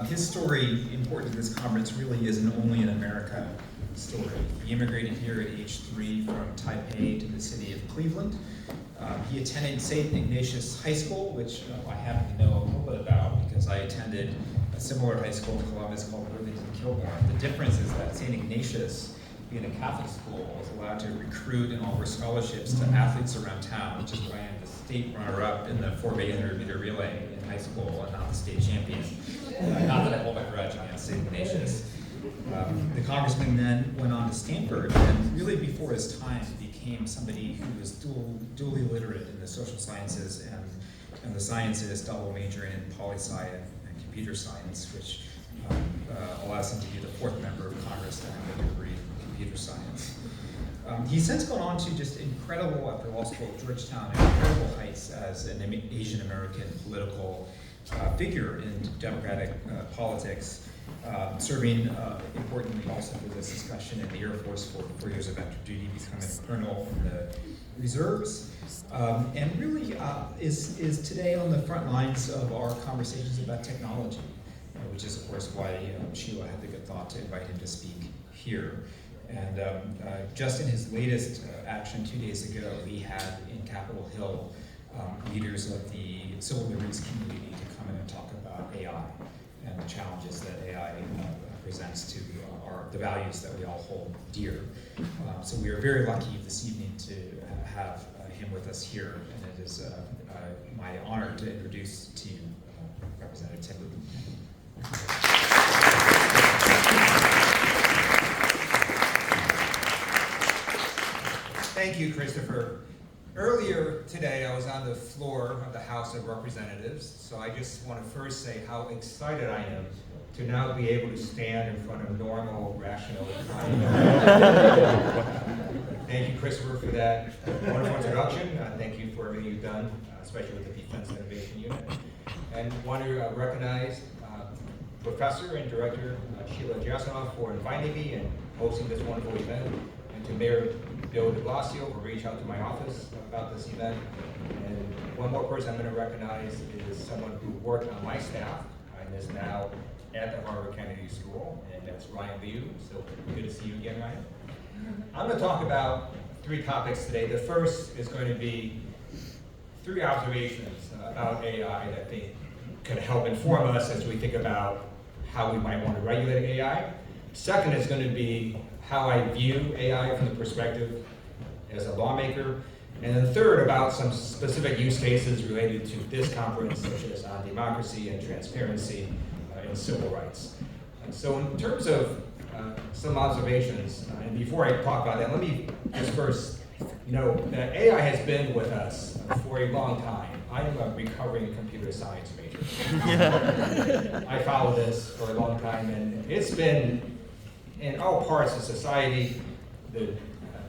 His story, important to this conference, really is an only in America story. He immigrated here at age 3 from Taipei to the city of Cleveland. He attended St. Ignatius High School, which I happen to know a little bit about because I attended a similar high school in Columbus called Worthington Kilbourne. The difference is that St. Ignatius, being a Catholic school, was allowed to recruit and offer scholarships to athletes around town, which is why I'm the state runner-up in the 4x800 meter relay in high school and not the state champion. Not that I hold a grudge against St. Ignatius. The congressman then went on to Stanford, and really before his time became somebody who was dually literate in the social sciences and the sciences, double majoring in poli-sci and computer science, which allows him to be the 4th member of Congress to have a degree in computer science. He's since gone on to just incredible, after law school at Georgetown, incredible heights as an Asian American political figure in democratic politics. Serving importantly also for this discussion in the Air Force for 4 years of active duty, becoming a colonel in the reserves, and really is today on the front lines of our conversations about technology, which is of course why Sheila had the good thought to invite him to speak here. And just in his latest action 2 days ago, he had in Capitol Hill leaders of the civil liberties community to come in and talk about AI and the challenges that AI presents to the values that we all hold dear. So we are very lucky this evening to have him with us here, and it is my honor to introduce to you Representative Tim Lieu. Thank you, Christopher. Earlier today, I was on the floor of the House of Representatives, so I just want to first say how excited I am to now be able to stand in front of normal, rational Thank you, Christopher, for that wonderful introduction. Thank you for everything you've done, especially with the Defense Innovation Unit. And want to recognize Professor and Director Sheila Jasanoff for inviting me and hosting this wonderful event, and to Mayor Bill de Blasio for reaching out to my office about this event. And one more person I'm going to recognize is someone who worked on my staff and is now at the Harvard Kennedy School, and that's Ryan Lieu. So good to see you again, Ryan. I'm going to talk about 3 topics today. The first is going to be 3 observations about AI that I think can help inform us as we think about how we might want to regulate AI. Second is going to be how I view AI from the perspective as a lawmaker. And then third, about some specific use cases related to this conference, such as on democracy and transparency and civil rights. And so in terms of some observations, and before I talk about that, let me just first note that AI has been with us for a long time. I am a recovering computer science major. I follow this for a long time, and it's been in all parts of society. The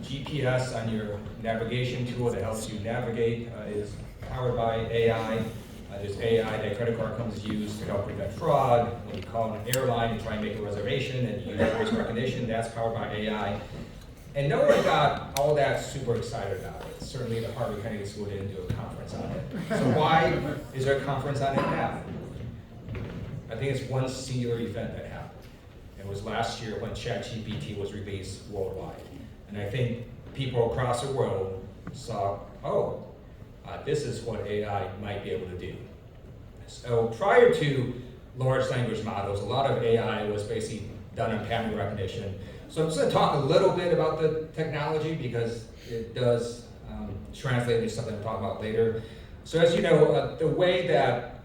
GPS on your navigation tool that helps you navigate is powered by AI. There's AI that credit card companies use to help prevent fraud. When you call an airline and try and make a reservation and use voice recognition, that's powered by AI. And no one got all that super excited about it. Certainly the Harvard Kennedy School didn't do a conference on it. So why is there a conference on it now? I think it's one singular event that happened. It was last year when ChatGPT was released worldwide. And I think people across the world saw, this is what AI might be able to do. So prior to large language models, a lot of AI was basically done on pattern recognition. So I'm just going to talk a little bit about the technology because it does translate into something I'll talk about later. So as you know, the way that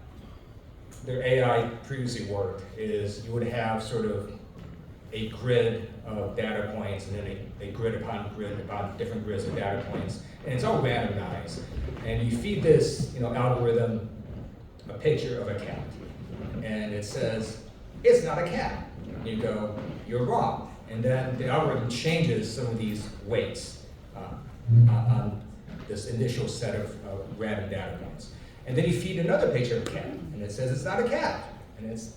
the AI previously worked is you would have sort of a grid of data points and then a grid upon different grids of data points, and it's all randomized. And you feed this algorithm a picture of a cat, and it says, it's not a cat. And you go, you're wrong. And then the algorithm changes some of these weights on this initial set of random data points. And then you feed another picture of a cat, and it says it's not a cat.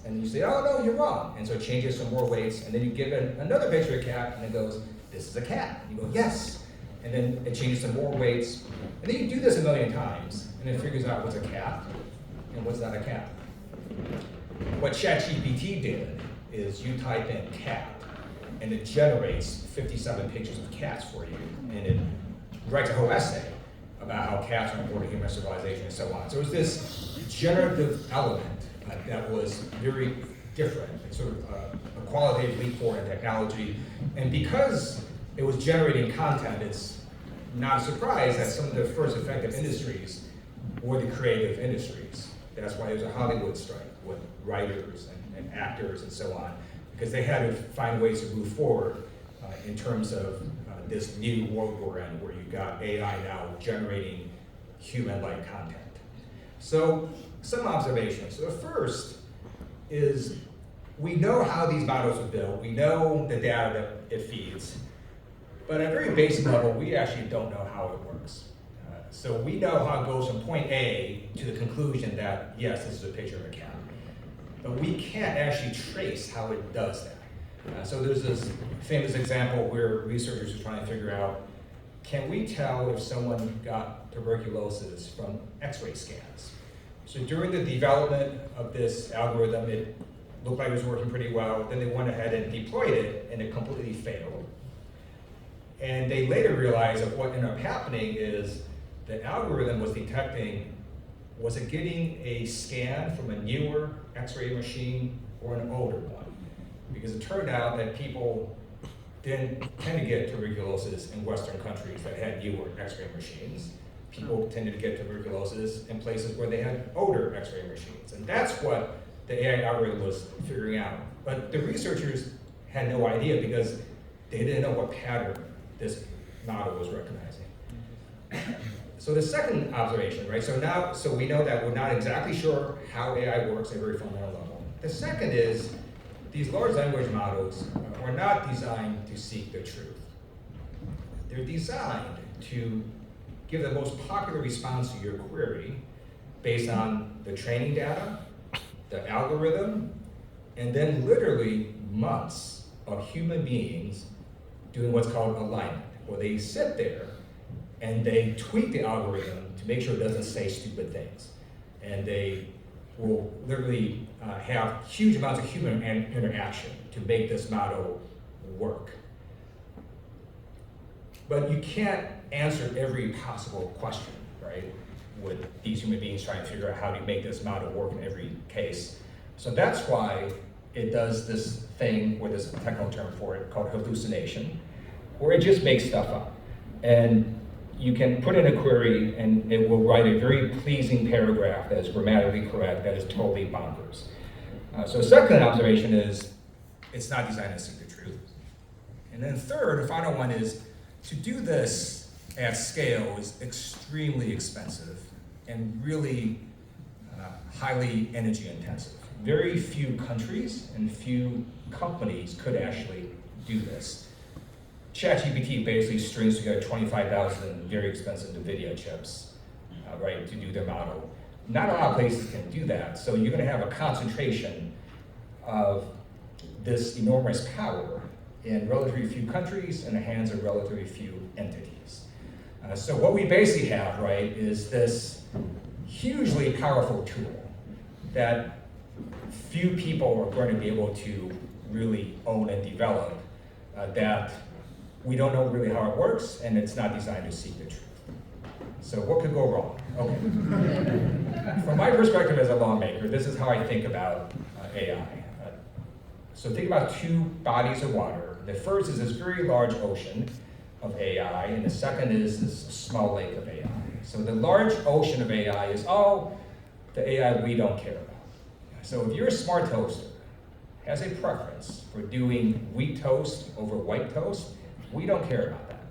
And you say, oh no, you're wrong. And so it changes some more weights, and then you give it another picture of a cat, and it goes, this is a cat. And you go, yes. And then it changes some more weights. And then you do this a million times, and it figures out what's a cat and what's not a cat. what ChatGPT did is you type in cat, and it generates 57 pictures of cats for you, and it writes a whole essay about how cats are important to human civilization and so on. So it was this generative element that was very different, sort of a qualitative leap forward in technology. And because it was generating content, it's not a surprise that some of the first effective industries were the creative industries. That's why there's a Hollywood strike with writers and actors and so on, because they had to find ways to move forward in terms of this new world we're in, where you've got AI now generating human-like content. So some observations. So the first is we know how these models are built. We know the data that it feeds. But at a very basic level, we actually don't know how it works. So we know how it goes from point A to the conclusion that, yes, this is a picture of a cat. But we can't actually trace how it does that. So there's this famous example where researchers are trying to figure out, can we tell if someone got tuberculosis from X-ray scans? So during the development of this algorithm, it looked like it was working pretty well. Then they went ahead and deployed it, and it completely failed. And they later realized that what ended up happening is the algorithm was detecting, was it getting a scan from a newer X-ray machine or an older one? Because it turned out that people didn't tend to get tuberculosis in Western countries that had newer X-ray machines. People tended to get tuberculosis in places where they had older X-ray machines. And that's what the AI algorithm was figuring out. But the researchers had no idea because they didn't know what pattern this model was recognizing. So the second observation, right? So we know that we're not exactly sure how AI works at a very fundamental level. The second is these large language models are not designed to seek the truth. They're designed to give the most popular response to your query based on the training data, the algorithm, and then literally months of human beings doing what's called alignment, where they sit there and they tweak the algorithm to make sure it doesn't say stupid things. And they will literally have huge amounts of human interaction to make this model work. But you can't answer every possible question, right, with these human beings trying to figure out how to make this model work in every case. So that's why it does this thing, with this technical term for it, called hallucination, where it just makes stuff up. And you can put in a query and it will write a very pleasing paragraph that is grammatically correct, that is totally bonkers. So second observation is, it's not designed to seek the truth. And then third, the final one is, to do this at scale is extremely expensive and really highly energy intensive. Very few countries and few companies could actually do this. ChatGPT basically strings together 25,000 very expensive NVIDIA chips, right, to do their model. Not a lot of places can do that, so you're going to have a concentration of this enormous power in relatively few countries in the hands of relatively few entities. So what we basically have, right, is this hugely powerful tool that few people are going to be able to really own and develop, that we don't know really how it works, and it's not designed to seek the truth. So what could go wrong? Okay. From my perspective as a lawmaker, this is how I think about AI. So think about two bodies of water. The first is this very large ocean of AI, and the second is this small lake of AI. So the large ocean of AI is all the AI we don't care about. So if you're a smart toaster, has a preference for doing wheat toast over white toast, we don't care about that.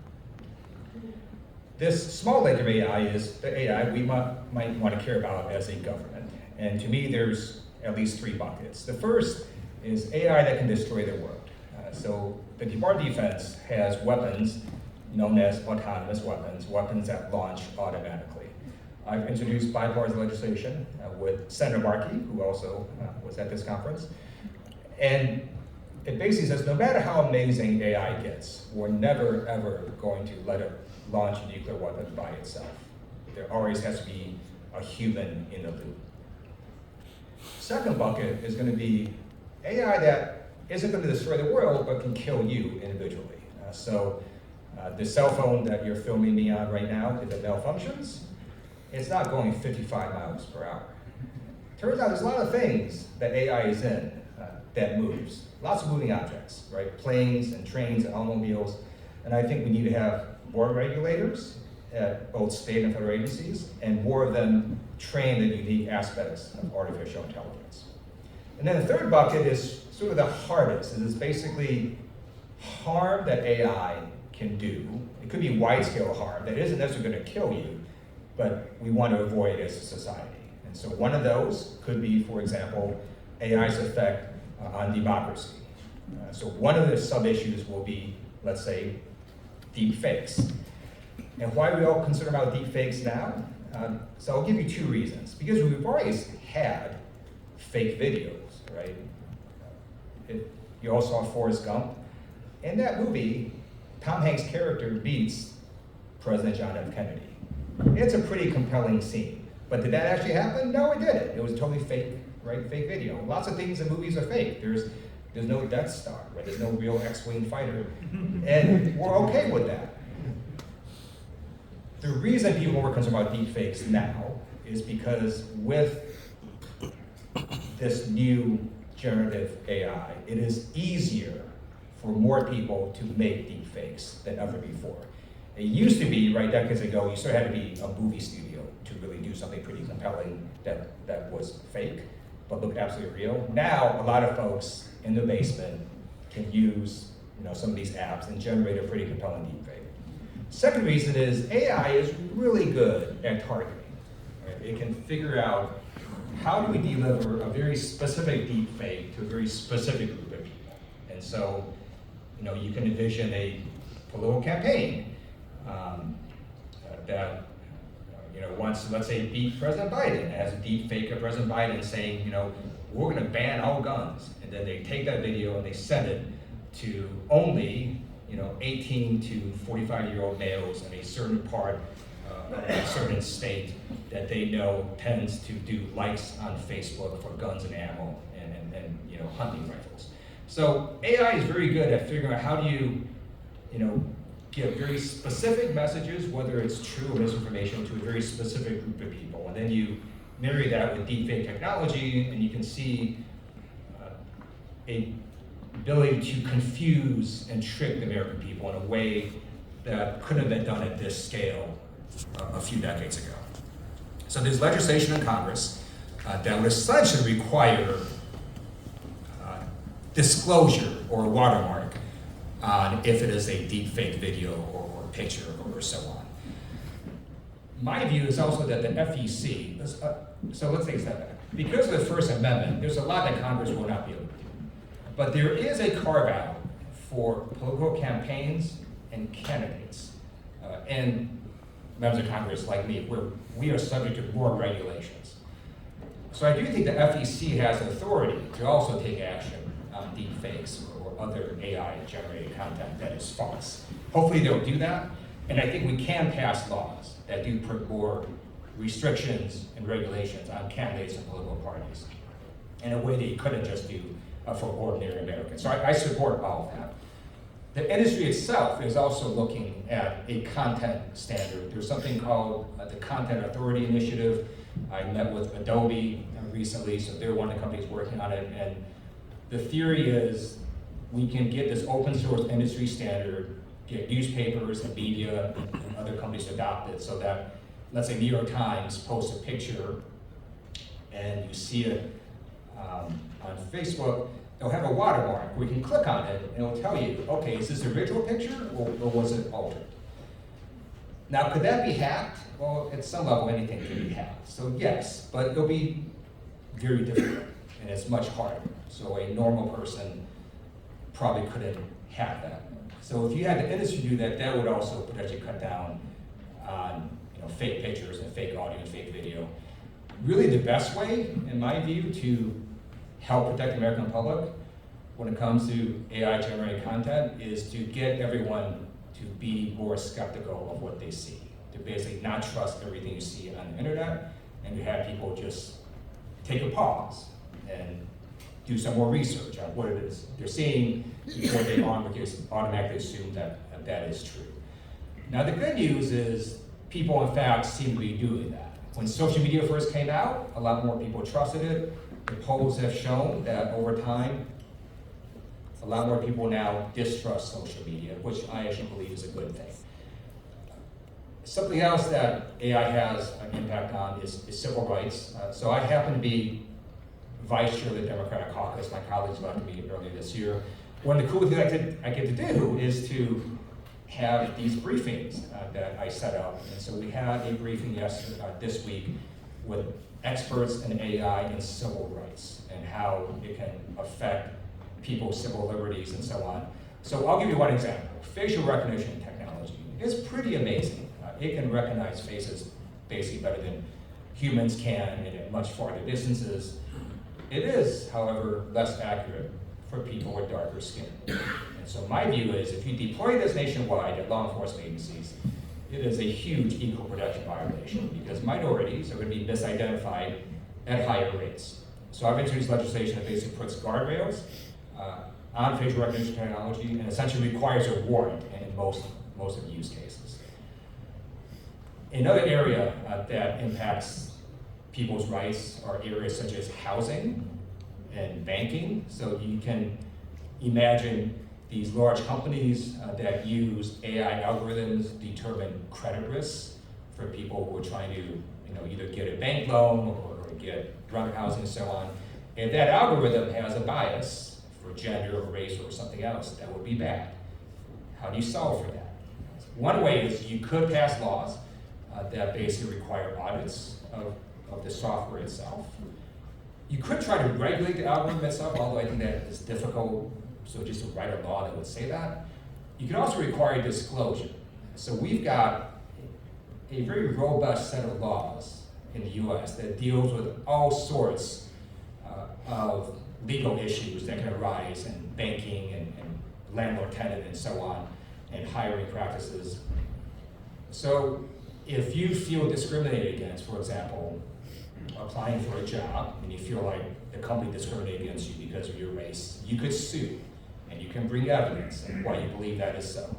This small lake of AI is the AI we might want to care about as a government. And to me, there's at least three buckets. The first is AI that can destroy the world. So the Department of Defense has weapons known as autonomous weapons, weapons that launch automatically. I've introduced bipartisan legislation with Senator Markey, who also was at this conference. And it basically says no matter how amazing AI gets, we're never ever going to let it launch a nuclear weapon by itself. There always has to be a human in the loop. Second bucket is going to be AI that isn't going to destroy the world, but can kill you individually. The cell phone that you're filming me on right now, if it malfunctions, it's not going 55 miles per hour. Turns out there's a lot of things that AI is in that moves. Lots of moving objects, right? Planes and trains and automobiles. And I think we need to have more regulators at both state and federal agencies, and more of them trained in unique aspects of artificial intelligence. And then the third bucket is sort of the hardest, and it's basically harm that AI can do. It could be wide-scale harm that isn't necessarily going to kill you, but we want to avoid as a society. And so one of those could be, for example, AI's effect on democracy. So one of the sub-issues will be, let's say, deep fakes. And why are we all concerned about deep fakes now? So I'll give you two reasons. Because we've always had fake videos, right? You all saw Forrest Gump. In that movie, Tom Hanks' character beats President John F. Kennedy. It's a pretty compelling scene. But did that actually happen? No, it didn't. It was totally fake, right? Fake video. Lots of things in movies are fake. There's no Death Star, right? There's no real X-Wing fighter. And we're okay with that. The reason people are concerned about deep fakes now is because with this new generative AI, it is easier for more people to make deep fakes than ever before. It used to be, right, decades ago, you sort of had to be a movie studio to really do something pretty compelling that was fake, but looked absolutely real. Now, a lot of folks in the basement can use some of these apps and generate a pretty compelling deep fake. Second reason is AI is really good at targeting. Right? It can figure out how do we deliver a very specific deep fake to a very specific group of people. And so, you can envision a political campaign that wants to, let's say, beat President Biden. It has a deep fake of President Biden saying, we're going to ban all guns. And then they take that video and they send it to only 18 to 45-year-old males in a certain part of a certain state that they know tends to do likes on Facebook for guns and ammo and hunting rifles. So AI is very good at figuring out how do you give very specific messages, whether it's true or misinformation, to a very specific group of people. And then you marry that with deepfake technology, and you can see a ability to confuse and trick the American people in a way that couldn't have been done at this scale a few decades ago. So there's legislation in Congress that would essentially require disclosure or watermark on if it is a deep fake video or picture or so on. My view is also that the FEC, so let's take a step back. Because of the First Amendment, there's a lot that Congress will not be able to do. But there is a carve out for political campaigns and candidates. And members of Congress like me, where we are subject to more regulations. So I do think the FEC has authority to also take action on deep fakes or other AI-generated content that is false. Hopefully they'll do that, and I think we can pass laws that do put more restrictions and regulations on candidates and political parties in a way that you couldn't just do for ordinary Americans. So I support all of that. The industry itself is also looking at a content standard. There's something called the Content Authority Initiative. I met with Adobe recently, so they're one of the companies working on it, and the theory is we can get this open source industry standard, get newspapers and media and other companies to adopt it so that, let's say New York Times posts a picture and you see it on Facebook, they'll have a watermark where you can click on it and it'll tell you, okay, is this the original picture or was it altered? Now, could that be hacked? Well, at some level, anything can be hacked. So yes, but it'll be very difficult and it's much harder. So a normal person probably couldn't hack that. So if you had the industry do that, that would also potentially cut down on fake pictures and fake audio and fake video. Really the best way, in my view, to help protect the American public when it comes to AI-generated content is to get everyone to be more skeptical of what they see, to basically not trust everything you see on the internet, and to have people just take a pause and do some more research on what it is they're seeing before they automatically assume that that is true. Now the good news is people in fact seem to be doing that. When social media first came out, a lot more people trusted it. The polls have shown that over time, a lot more people now distrust social media, which I actually believe is a good thing. Something else that AI has an impact on is civil rights. So I happen to be vice chair of the Democratic caucus. My colleagues elected me earlier this year. One of the cool things I get to do is to have these briefings that I set up. And so we had a briefing this week with experts in AI and civil rights and how it can affect people's civil liberties and so on. So I'll give you one example. Facial recognition technology is pretty amazing. It can recognize faces basically better than humans can and at much farther distances. It is, however, less accurate for people with darker skin. And so my view is if you deploy this nationwide at law enforcement agencies, it is a huge equal protection violation because minorities are going to be misidentified at higher rates. So I've introduced legislation that basically puts guardrails on facial recognition technology and essentially requires a warrant in most of the use cases. Another area that impacts people's rights are areas such as housing and banking. So you can imagine these large companies that use AI algorithms to determine credit risks for people who are trying to either get a bank loan or get rental housing and so on. If that algorithm has a bias for gender or race or something else, that would be bad. How do you solve for that? One way is you could pass laws that basically require audits of the software itself. You could try to regulate the algorithm itself, although I think that is difficult, so just to write a law that would say that. You can also require disclosure. So we've got a very robust set of laws in the US that deals with all sorts of legal issues that can arise in banking and landlord-tenant and so on, and hiring practices. So if you feel discriminated against, for example, applying for a job, and you feel like the company discriminated against you because of your race, you could sue, and you can bring evidence and why you believe that is so.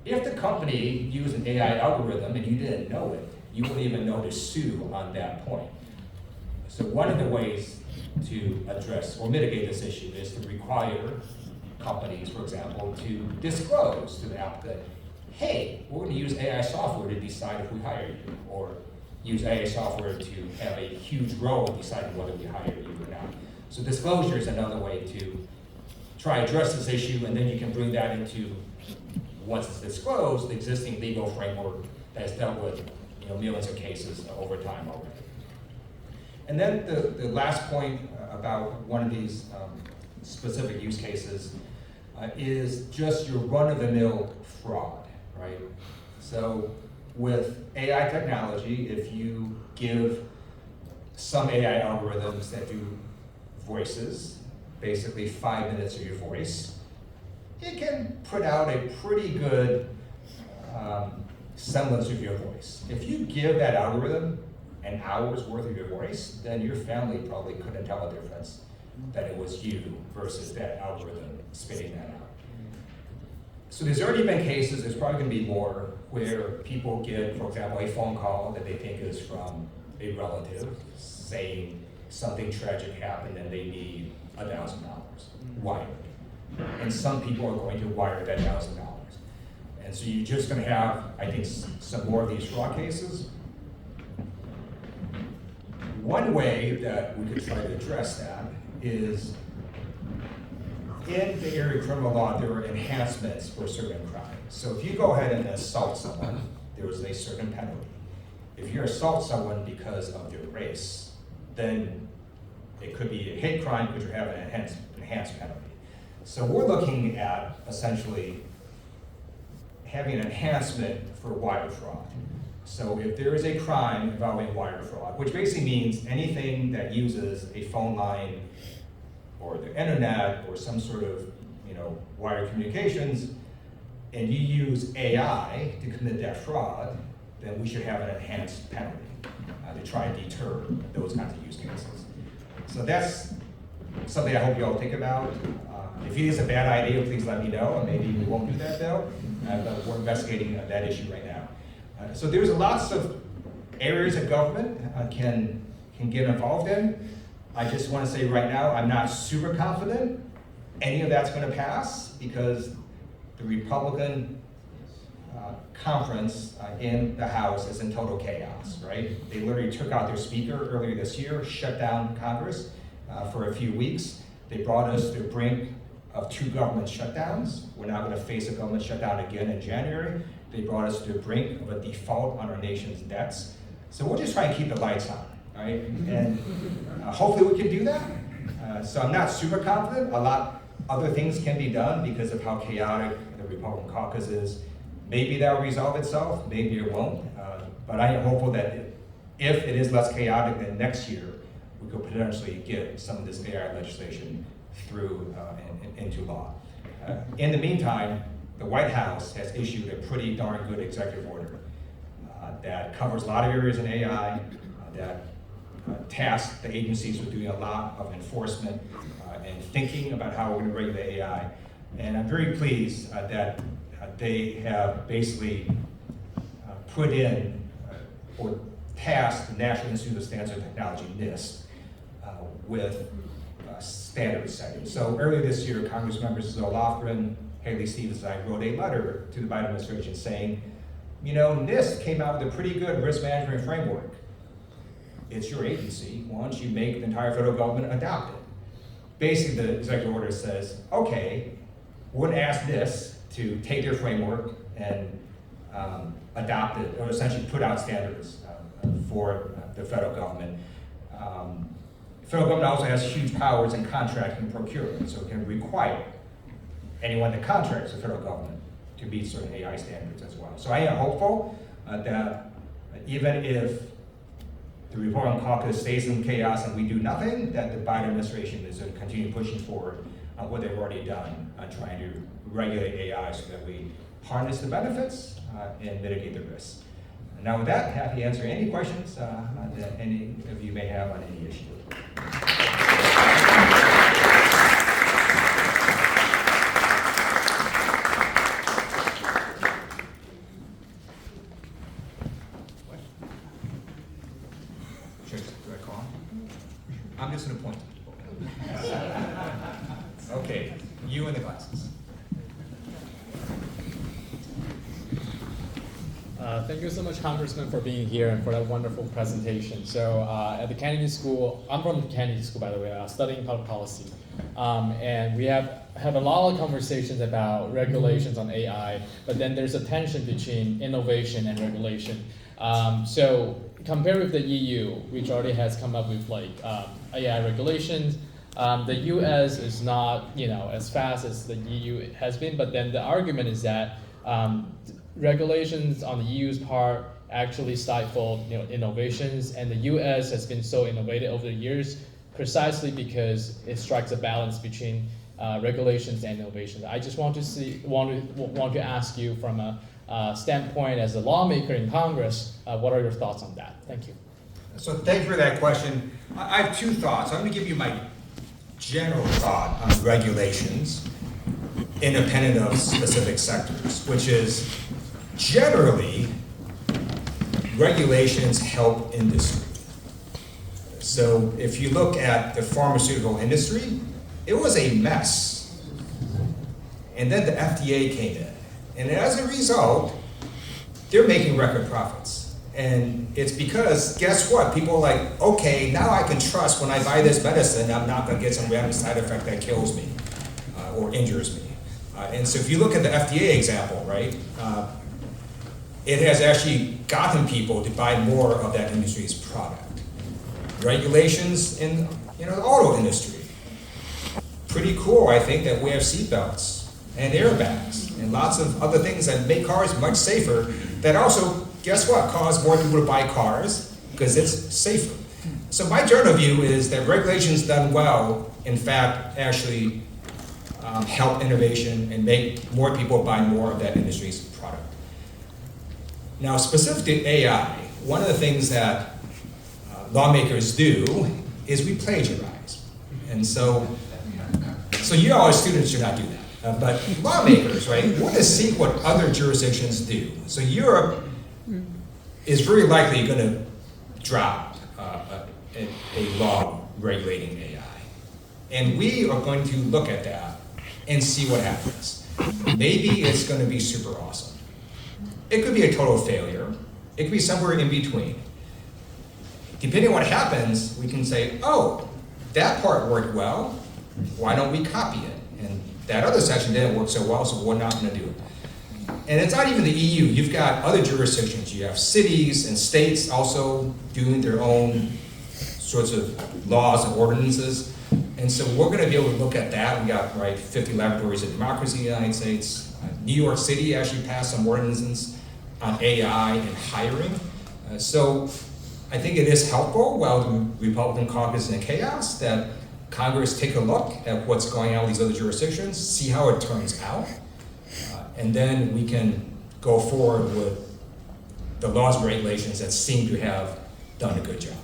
If the company used an AI algorithm and you didn't know it, you wouldn't even know to sue on that point. So one of the ways to address or mitigate this issue is to require companies, for example, to disclose to the applicant, hey, we're going to use AI software to decide if we hire you, or use AI software to have a huge role in deciding whether we hire you or not. So disclosure is another way to try to address this issue, and then you can bring that into, once it's disclosed, the existing legal framework that has dealt with millions of cases over time already. And then the last point about one of these specific use cases is just your run-of-the-mill fraud, right? So with AI technology, if you give some AI algorithms that do voices, basically 5 minutes of your voice, it can put out a pretty good semblance of your voice. If you give that algorithm an hour's worth of your voice, then your family probably couldn't tell the difference that it was you versus that algorithm spitting that out. So there's already been cases, there's probably going to be more, where people get, for example, a phone call that they think is from a relative saying something tragic happened and they need $1,000 wired. And some people are going to wire that $1,000. And so you're just going to have, I think, some more of these fraud cases. One way that we could try to address that is in the area of criminal law, there are enhancements for certain crimes. So if you go ahead and assault someone, there is a certain penalty. If you assault someone because of their race, then it could be a hate crime because you have an enhanced penalty. So we're looking at essentially having an enhancement for wire fraud. So if there is a crime involving wire fraud, which basically means anything that uses a phone line or the internet or some sort of wire communications, and you use AI to commit that fraud, then we should have an enhanced penalty to try and deter those kinds of use cases. So that's something I hope you all think about. If it is a bad idea, please let me know, and maybe we won't do that though. But we're investigating that issue right now. So there's lots of areas of government can get involved in. I just want to say right now, I'm not super confident any of that's going to pass because the Republican conference in the House is in total chaos, right? They literally took out their speaker earlier this year, shut down Congress for a few weeks. They brought us to the brink of 2 government shutdowns. We're now going to face a government shutdown again in January. They brought us to the brink of a default on our nation's debts. So we'll just try and keep the lights on, right? And hopefully we can do that. So I'm not super confident. A lot other things can be done because of how chaotic the Republican caucus is. Maybe that'll resolve itself, maybe it won't. But I am hopeful that if it is less chaotic, then next year we could potentially get some of this AI legislation through into law. In the meantime, the White House has issued a pretty darn good executive order that covers a lot of areas in AI, that tasks the agencies with doing a lot of enforcement and thinking about how we're going to regulate AI. And I'm very pleased that they have basically put in or tasked the National Institute of Standards and Technology, NIST, with standard setting. So earlier this year, Congress members Zoe Lofgren, Haley Stevens, and I wrote a letter to the Biden administration saying, you know, NIST came out with a pretty good risk management framework. It's your agency. Why don't you make the entire federal government adopt it? Basically, the executive order says, okay, we're going to ask NIST to take their framework and adopt it, or essentially put out standards for the federal government. The federal government also has huge powers in contracting and procurement, so it can require anyone that contracts the federal government to meet certain AI standards as well. So I am hopeful that even if the Republican caucus stays in chaos and we do nothing, that the Biden administration is going to continue pushing forward on what they've already done on trying to regulate AI so that we harness the benefits and mitigate the risks. And now with that, happy to answer any questions that any of you may have on any issue. Sure, do I call? I'm just going to point to people. Okay, you in the glasses. Thank you so much, Congressman, for being here and for that wonderful presentation. So at the Kennedy School, I'm from the Kennedy School, by the way, studying public policy. And we have a lot of conversations about regulations on AI, but then there's a tension between innovation and regulation. So compared with the EU, which already has come up with like AI regulations, the US is not, as fast as the EU has been, but then the argument is that regulations on the EU's part actually stifle innovations, and the US has been so innovative over the years precisely because it strikes a balance between regulations and innovations. I just want to ask you from a standpoint as a lawmaker in Congress, what are your thoughts on that? Thank you. So thank you for that question. I have 2 thoughts. I'm going to give you my general thought on regulations independent of specific sectors, which is generally regulations help industry. So if you look at the pharmaceutical industry, it was a mess. And then the FDA came in. And as a result, they're making record profits. And it's because, guess what? People are like, okay, now I can trust when I buy this medicine, I'm not going to get some random side effect that kills me or injures me. And so if you look at the FDA example, right, it has actually gotten people to buy more of that industry's product. Regulations in the auto industry. Pretty cool, I think, that we have seatbelts and airbags and lots of other things that make cars much safer that also, guess what, cause more people to buy cars because it's safer. So my general view is that regulations done well, in fact, actually help innovation and make more people buy more of that industry's product. Now, specific to AI, one of the things that lawmakers do is we plagiarize, And so you all as students should not do that. But lawmakers, right, want to see what other jurisdictions do. So Europe is very likely going to drop a law regulating AI. And we are going to look at that and see what happens. Maybe it's going to be super awesome. It could be a total failure. It could be somewhere in between. Depending on what happens, we can say, oh, that part worked well, why don't we copy it? And that other section didn't work so well, so we're not going to do it. And it's not even the EU. You've got other jurisdictions. You have cities and states also doing their own sorts of laws and ordinances. And so we're going to be able to look at that. We got, right, 50 laboratories of democracy in the United States. New York City actually passed some ordinances on AI and hiring. So I think it is helpful while the Republican caucus is in chaos that Congress take a look at what's going on with these other jurisdictions, see how it turns out, and then we can go forward with the laws and regulations that seem to have done a good job.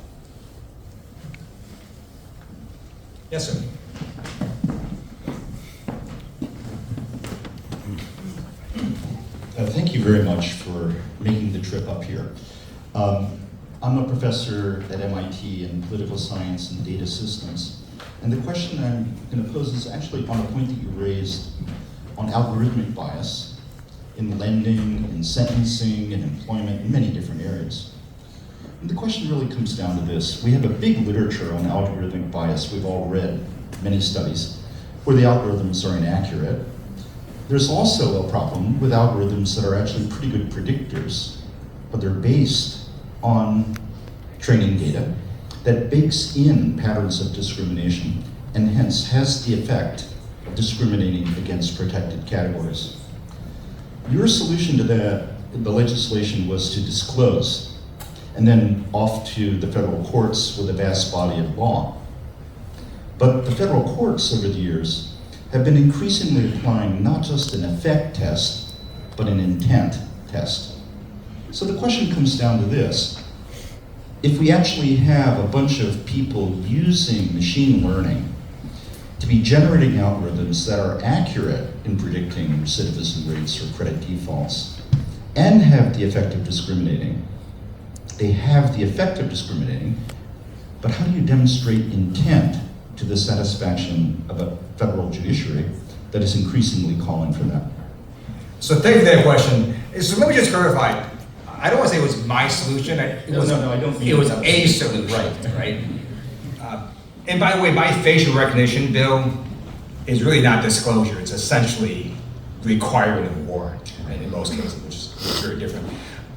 Yes, sir. Thank you very much for making the trip up here. I'm a professor at MIT in political science and data systems. And the question I'm going to pose is actually on a point that you raised on algorithmic bias in lending, in sentencing, in employment, in many different areas. And the question really comes down to this. We have a big literature on algorithmic bias. We've all read many studies where the algorithms are inaccurate. There's also a problem with algorithms that are actually pretty good predictors, but they're based on training data that bakes in patterns of discrimination and hence has the effect of discriminating against protected categories. Your solution to that, the legislation, was to disclose and then off to the federal courts with a vast body of law. But the federal courts over the years have been increasingly applying not just an effect test, but an intent test. So the question comes down to this. If we actually have a bunch of people using machine learning to be generating algorithms that are accurate in predicting recidivism rates or credit defaults and have the effect of discriminating, they have the effect of discriminating, but how do you demonstrate intent to the satisfaction of a federal judiciary that is increasingly calling for that? So thank you for that question. So let me just clarify. I don't want to say it was my solution. I don't mean it was that. a solution, right? And by the way, my facial recognition bill is really not disclosure. It's essentially requiring a warrant, right, in most cases, which is very different.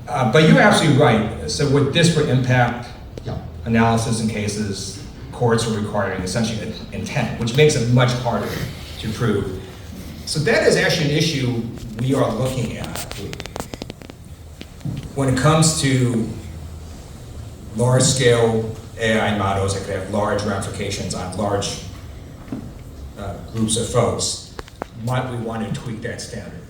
But you're absolutely right. So with disparate impact analysis in cases, courts are requiring essentially intent, which makes it much harder to prove. So that is actually an issue we are looking at. When it comes to large-scale AI models that could have large ramifications on large groups of folks, might we want to tweak that standard?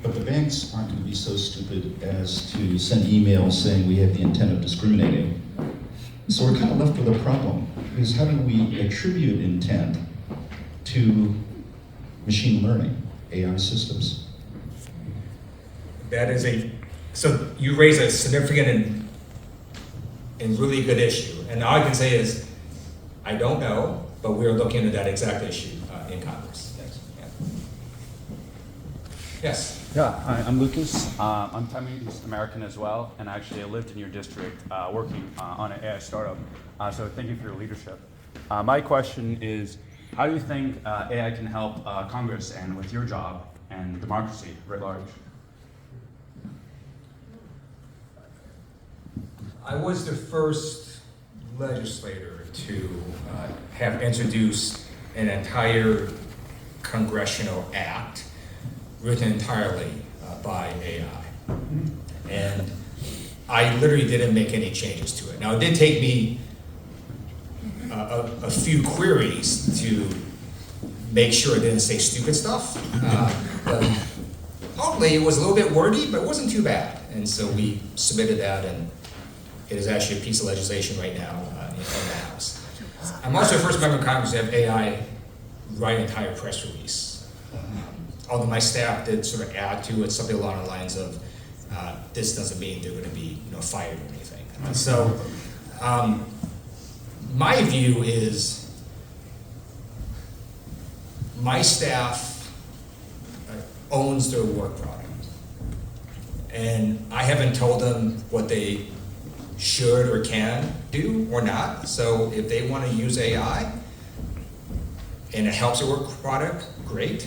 But the banks aren't going to be so stupid as to send emails saying we have the intent of discriminating. So we're kind of left with a problem, because how do we attribute intent to machine learning, AI systems? That is so you raise a significant and really good issue. And all I can say is, I don't know, but we're looking into that exact issue in Congress. Thanks. Yeah. Yes. Yeah, I'm Lucas. I'm Taiwanese American as well, and actually I lived in your district working on an AI startup. So thank you for your leadership. My question is, how do you think AI can help Congress and with your job and democracy writ large? I was the first legislator to have introduced an entire congressional act written entirely by AI. And I literally didn't make any changes to it. Now, it did take me a few queries to make sure it didn't say stupid stuff. But hopefully it was a little bit wordy, but it wasn't too bad. And so we submitted that, and it is actually a piece of legislation right now in the House. I'm also the first member of Congress to have AI write an entire press release. Although my staff did sort of add to it something along the lines of, this doesn't mean they're gonna be, fired or anything. So, my view is, my staff owns their work product. And I haven't told them what they should or can do or not. So if they want to use AI and it helps their work product, great.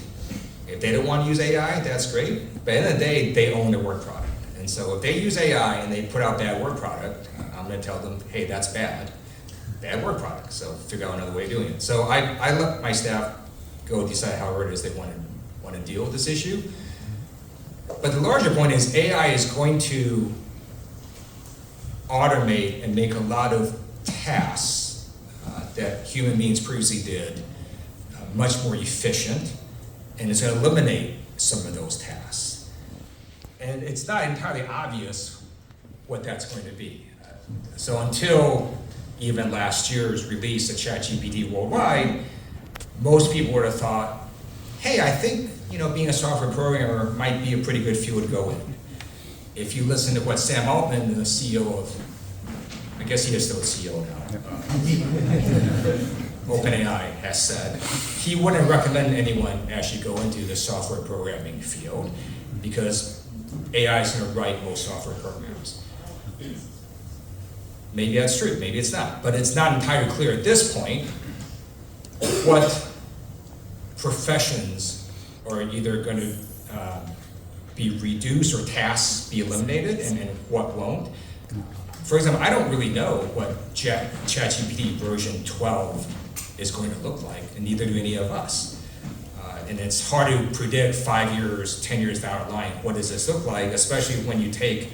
If they don't want to use AI, that's great. But at the end of the day, they own their work product. And so if they use AI and they put out bad work product, I'm going to tell them, hey, that's bad work product. So figure out another way of doing it. So I let my staff go decide however it is they want to deal with this issue. But the larger point is AI is going to automate and make a lot of tasks that human beings previously did much more efficient, and it's going to eliminate some of those tasks. And it's not entirely obvious what that's going to be. So until even last year's release of ChatGPT worldwide, most people would have thought, hey, I think being a software programmer might be a pretty good field to go in. If you listen to what Sam Altman, the CEO of, I guess he is still the CEO now, OpenAI has said, he wouldn't recommend anyone actually go into the software programming field because AI is going to write most software programs. Maybe that's true, maybe it's not, but it's not entirely clear at this point what professions are either going to be reduced or tasks be eliminated and what won't. For example, I don't really know what ChatGPT version 12 is going to look like, and neither do any of us. And it's hard to predict 5 years, 10 years down the line, what does this look like, especially when you take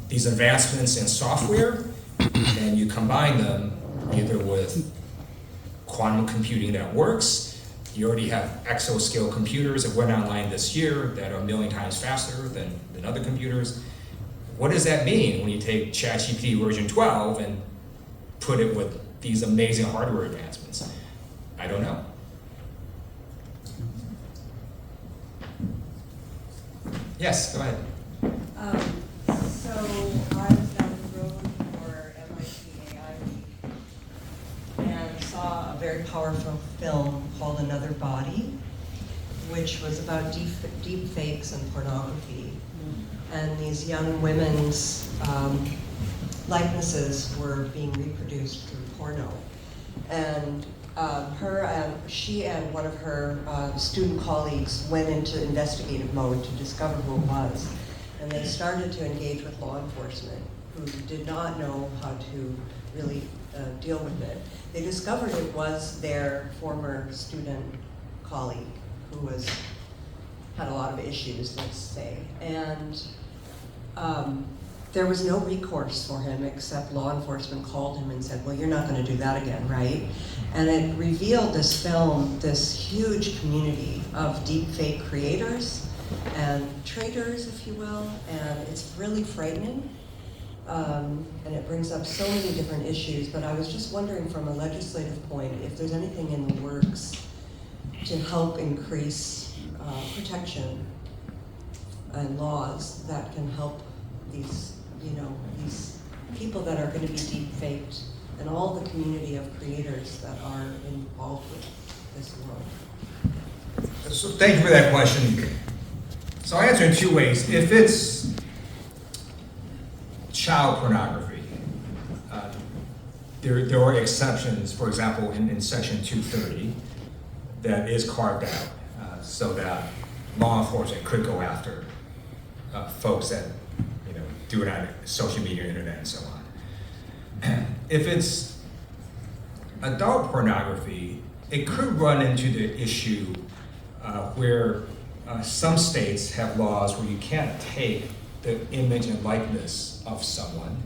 these advancements in software and you combine them either with quantum computing that works. You already have exascale computers that went online this year that are 1 million times faster than other computers. What does that mean when you take ChatGPT version 12 and put it with these amazing hardware advancements? I don't know. Yes, go ahead. So I was down the road for MIT AI Week and saw a very powerful film called Another Body, which was about deep fakes and pornography. And these young women's likenesses were being reproduced through porno. And she and one of her student colleagues went into investigative mode to discover who it was. And they started to engage with law enforcement, who did not know how to really deal with it. They discovered it was their former student colleague who had a lot of issues, let's say. And there was no recourse for him except law enforcement called him and said, well, you're not going to do that again, right? And it revealed this film, this huge community of deepfake creators and traders, if you will, and it's really frightening. And it brings up so many different issues, but I was just wondering from a legislative point if there's anything in the works to help increase protection and laws that can help these, these people that are going to be deep-faked and all the community of creators that are involved with this world. So thank you for that question. So I answer in two ways. If it's child pornography, there are exceptions, for example, in section 230, that is carved out so that law enforcement could go after folks that do it on social media, internet, and so on. If it's adult pornography, it could run into the issue where some states have laws where you can't take the image and likeness of someone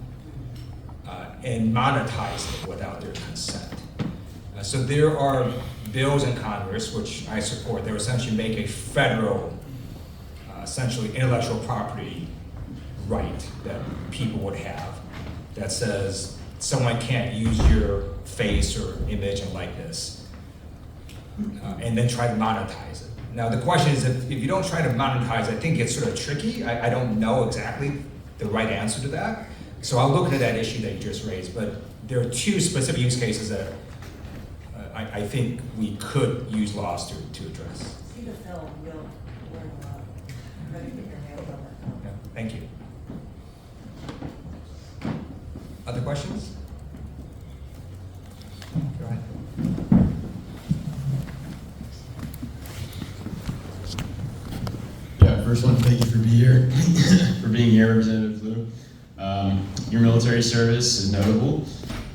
and monetize it without their consent. So there are bills in Congress, which I support, that essentially make a federal, essentially intellectual property right that people would have that says someone can't use your face or image and likeness, and then try to monetize it. Now the question is, if you don't try to monetize, I think it's sort of tricky. I don't know exactly the right answer to that. So I'll look into that issue that you just raised, but there are two specific use cases that I think we could use laws to address. See the film, you'll learn a lot. Try to get your hands on that film. Yeah, thank you. Other questions? Go ahead. Yeah, first one, thank you for being here, Representative Lieu. Your military service is notable,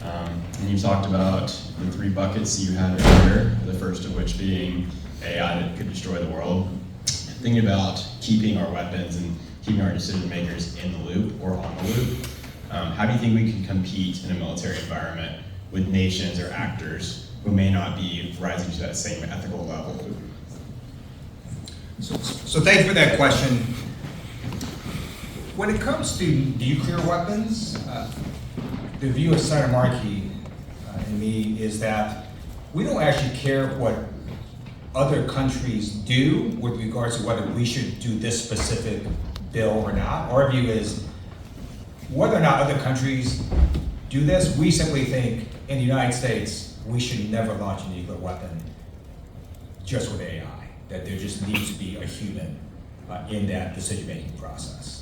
and you talked about the 3 buckets that you had earlier, the first of which being AI that could destroy the world. Thinking about keeping our weapons and keeping our decision makers in the loop or on the loop, how do you think we can compete in a military environment with nations or actors who may not be rising to that same ethical level? So thank you for that question. When it comes to nuclear weapons, the view of Senator Markey and me is that we don't actually care what other countries do with regards to whether we should do this specific bill or not. Our view is whether or not other countries do this, we simply think in the United States, we should never launch a nuclear weapon just with AI, that there just needs to be a human in that decision-making process.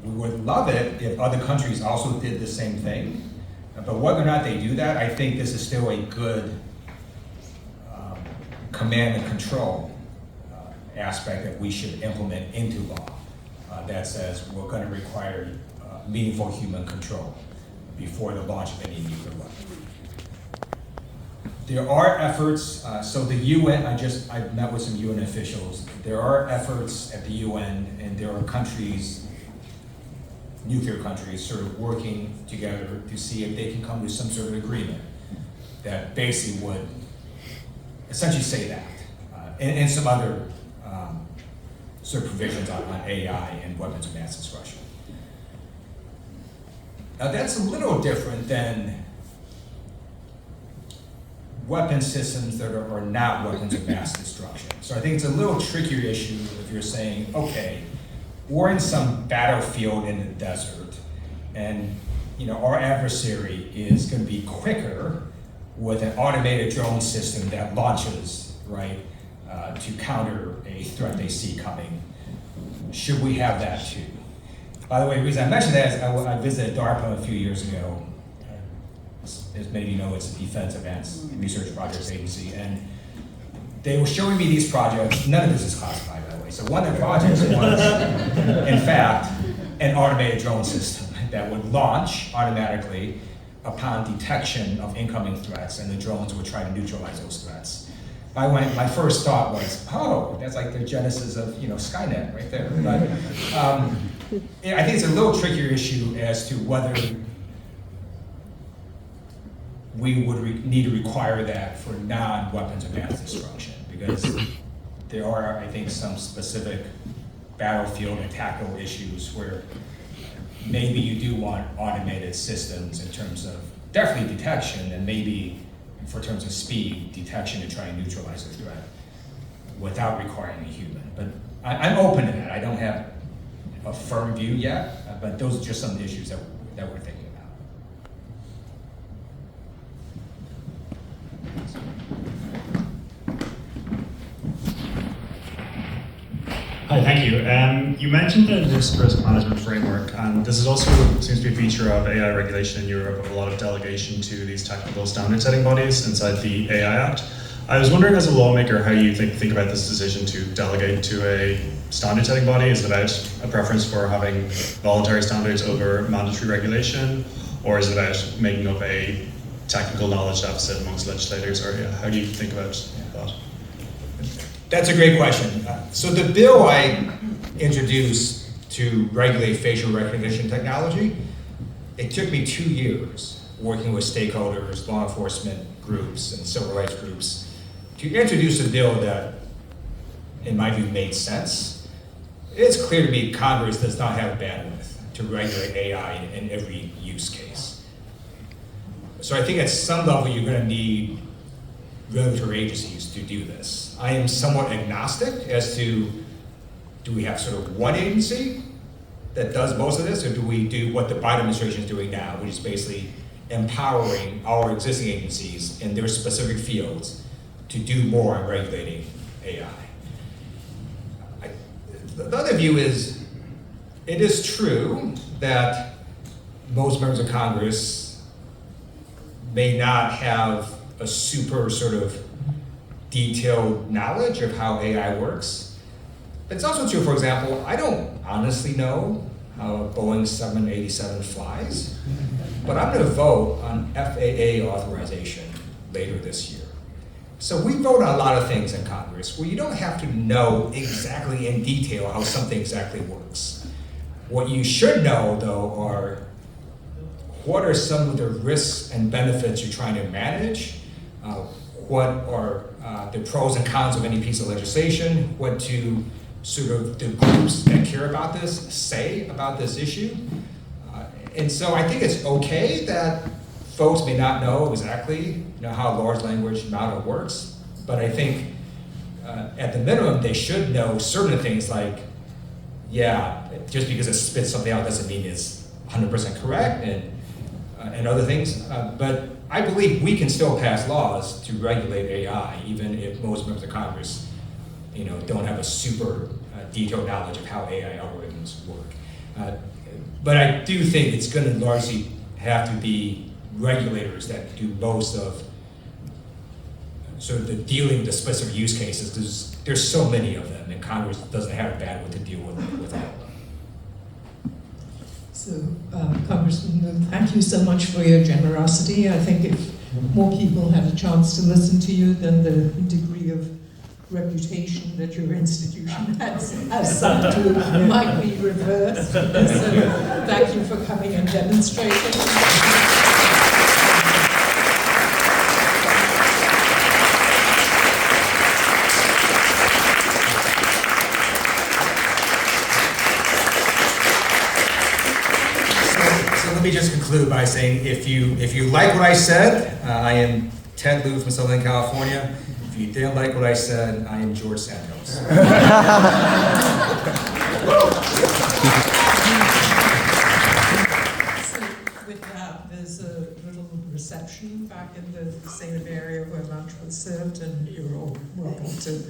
We would love it if other countries also did the same thing, but whether or not they do that, I think this is still a good command and control aspect that we should implement into law that says we're going to require meaningful human control before the launch of any nuclear weapon. There are efforts, so the UN, I've met with some UN officials. There are efforts at the UN, and there are countries, nuclear countries, sort of working together to see if they can come to some sort of agreement that basically would essentially say that, and some other sort of provisions on AI and weapons of mass destruction. Now that's a little different than weapon systems that are not weapons of mass destruction. So I think it's a little trickier issue if you're saying, okay, we're in some battlefield in the desert, and our adversary is going to be quicker with an automated drone system that launches, right, to counter a threat they see coming. Should we have that too? By the way, the reason I mentioned that is I visited DARPA a few years ago. As many of you know, it's a Defense Advanced Research Projects Agency, and they were showing me these projects. None of this is classified, by the way. So one of the projects was, in fact, an automated drone system that would launch automatically upon detection of incoming threats, and the drones would try to neutralize those threats. My first thought was, oh, that's like the genesis of Skynet right there. But I think it's a little trickier issue as to whether we would need to require that for non-weapons of mass destruction, because there are, I think, some specific battlefield and tactical issues where maybe you do want automated systems in terms of definitely detection, and maybe for terms of speed, detection to try and neutralize the threat without requiring a human. But I'm open to that. I don't have a firm view yet, but those are just some of the issues that we're thinking about. Hi, thank you. You mentioned the NIST risk management framework, and this is also seems to be a feature of AI regulation in Europe, of a lot of delegation to these technical standard setting bodies inside the AI Act. I was wondering, as a lawmaker, how you think about this decision to delegate to a standard setting body. Is it about a preference for having voluntary standards over mandatory regulation, or is it about making up a technical knowledge deficit amongst legislators, or how do you think about that? That's a great question. So the bill I introduced to regulate facial recognition technology, it took me 2 years working with stakeholders, law enforcement groups, and civil rights groups to introduce a bill that, in my view, made sense. It's clear to me Congress does not have bandwidth to regulate AI in every use case. So I think at some level you're going to need regulatory agencies to do this. I am somewhat agnostic as to, do we have sort of one agency that does most of this, or do we do what the Biden administration is doing now, which is basically empowering our existing agencies in their specific fields to do more on regulating AI? The other view is, it is true that most members of Congress may not have a super sort of detailed knowledge of how AI works. It's also true, for example, I don't honestly know how a Boeing 787 flies, but I'm going to vote on FAA authorization later this year. So we vote on a lot of things in Congress where you don't have to know exactly in detail how something exactly works. What you should know, though, are what are some of the risks and benefits you're trying to manage, what are the pros and cons of any piece of legislation, what do sort of the groups that care about this say about this issue. And so I think it's okay that folks may not know exactly how large language model works, but I think at the minimum they should know certain things like, yeah, just because it spits something out doesn't mean it's 100% correct, and other things. But I believe we can still pass laws to regulate AI, even if most members of Congress don't have a super detailed knowledge of how AI algorithms work. But I do think it's going to largely have to be regulators that do most of sort of the dealing with the specific use cases, because there's so many of them, and Congress doesn't have bandwidth to deal with all of them. So, Congressman Lieu, thank you so much for your generosity. I think if more people had a chance to listen to you, then the degree of reputation that your institution has sunk to might be reversed. So, thank you for coming and demonstrating. Let me just conclude by saying, if you like what I said, I am Ted Lieu from Southern California. If you didn't like what I said, I am George Santos. So with that, there's a little reception back in the same area where lunch was served, and you're all welcome to